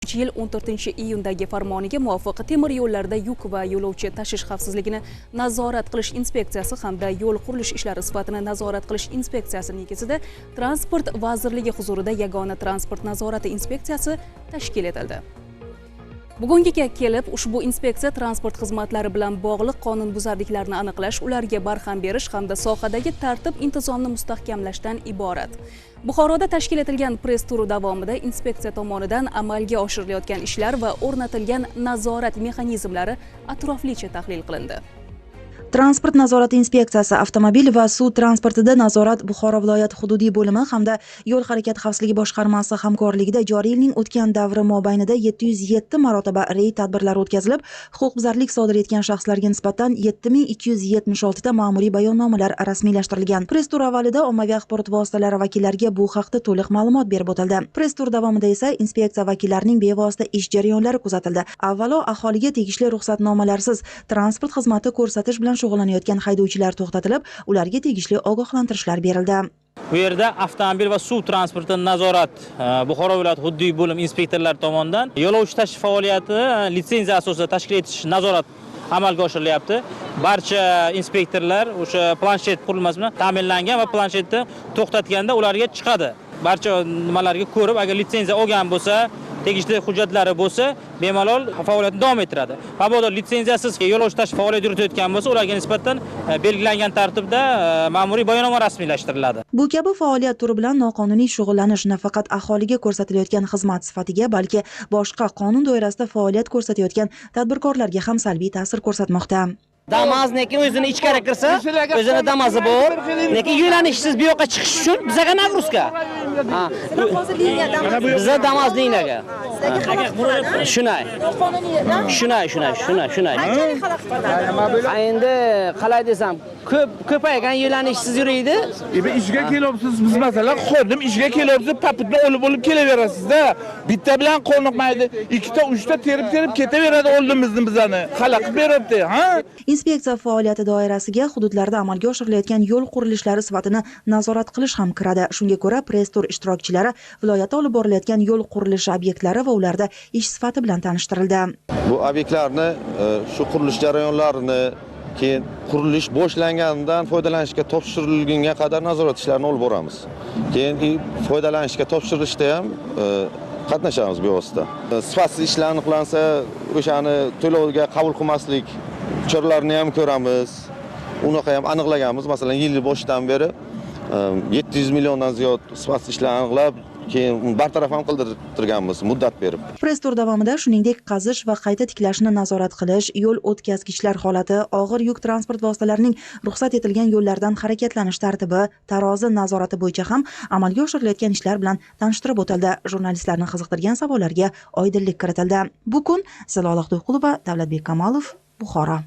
2022-yil 14-iyundagi farmoniga muvofiq temir yo'llarda yuk va yo'lovchi tashish xavfsizligini nazorat qilish inspeksiyasi hamda yo'l qurilish ishlari sifatini nazorat qilish inspeksiyasi negizida Transport vazirligi huzurida yagona transport nazorati inspeksiyasi tashkil etildi. Bugunga kelib ushbu inspeksiya transport xizmatlari bilan bog'liq qonunbuzarliklarni aniqlash, ularga barham berish hamda sohadagi tartib-intizomni mustahkamlashdan iborat. Buxoroda tashkil etilgan press turi davomida inspeksiya tomonidan amalga oshirilayotgan ishlar va o'rnatilgan nazorat mexanizmlari atroflicha tahlil qilindi. Transport nazorati inspeksiyasi avtomobil va suv transportida nazorat Buxoro viloyati hududiy bo'limi hamda yo'l harakati xavfsizligi boshqarmasi hamkorligida joriy yilning o'tgan davri mobaynida 707 marotaba reyd tadbirlari o'tkazilib, huquqbuzarlik sodir etgan shaxslarga nisbatan 7276 ta ma'muriy bayonnomalar rasmiylashtirilgan. Press tur avvalida ommaviy axborot vositalari vakillariga bu haqda to'liq ma'lumot berib o'tildi. Press tur davomida esa inspeksiya vakillarining bevosita ish jarayonlari kuzatildi. Avvalo aholiga tegishli ruxsatnomalarsiz transport xizmati ko'rsatish bilan shug'ullanayotgan haydovchilar to'xtatilib, ularga tegishli ogohlantirishlar berildi. Bu yerda avtomobil va suv transportini nazorat Buxoro viloyati hududiy bo'lim inspektorlari tomonidan yo'lovchi tashish faoliyati litsenziya asosida tashkil etish nazorat amalga oshirilyapti. Barcha inspektorlar o'sha planshet qurilmasi bilan ta'minlangan va planshetni to'xtatganda ularga chiqadi. Barcha nimalarga ko'rib, agar litsenziya olgan bo'lsa, tegishli hujjatlari bo'lsa, bemalol faoliyatni davom ettiradi. Mabodo litsenziyasiz yo'lovchi tashish faoliyat yuritayotgan bo'lsa, ularga nisbatan belgilangan tartibda ma'muriy bayonnoma rasmiylashtiriladi. Bu kabi faoliyat turi bilan noqonuniy shug'ullanish nafaqat aholiga ko'rsatilayotgan xizmat sifatiga, balki boshqa qonun doirasida faoliyat ko'rsatayotgan tadbirkorlarga ham salbiy ta'sir ko'rsatmoqda. Damas lekin o'zini ichkari kirsa, o'zini damazi bor. Lekin yo'lanishsiz bu yoqqa chiqish uchun bizaga nagruska. Biza Damas liniyaga. Shunay. Endi qalay desam, ko'paygan yo'lanishsiz yuraydi. Ishga kelyapsiz, biz masalan qo'rdim, ishga kelyapsiz, papitni olib kelaverasiz-da. Bitta bilan qoniqmaydi, ikkita, uchta terib ketaveradi oldimizni bizani. Xalaqib beryapti, ha? Inspeksiya faoliyati doirasiga hududlarda amalga oshirilayotgan yo'l qurilishlari sifatini nazorat qilish ham kiradi. Shunga ko'ra, press tur ishtirokchilari viloyatda olib borilayotgan yo'l qurilishi obyektlari va ularda ish sifati bilan tanishtirildi. Bu obyektlarni, shu qurilish jarayonlarini, keyin qurilish boshlanganidan foydalanishga topshirilgunga qadar nazorat ishlarini olib boramiz. Keyin foydalanishga topshirishda ham qatnashamiz bevosita. Sifatsiz ishlar aniqlansa, o'shani to'lovga qabul qilmaslik choralarini ham ko'ramiz. Unaqa ham aniqlaganmiz. Masalan, yil boshidan beri 700 milliondan ziyod sifatsiz ishlar aniqlab, keyin bartaraf ham qildirganmiz muddat berib. Press tur davomida shuningdek qazish va qayta tiklashni nazorat qilish, yo'l o'tkazgichlar holati, og'ir yuk transport vositalarining ruxsat etilgan yo'llardan harakatlanish tartibi, tarozi nazorati bo'yicha ham amalga oshirilayotgan ishlar bilan tanishtirib o'tildi. Jurnalistlarni qiziqtirgan savollarga oydinlik kiritildi. Bu kun Zilola Xudoyqulova, Davlatbek Kamolov, Buxoro.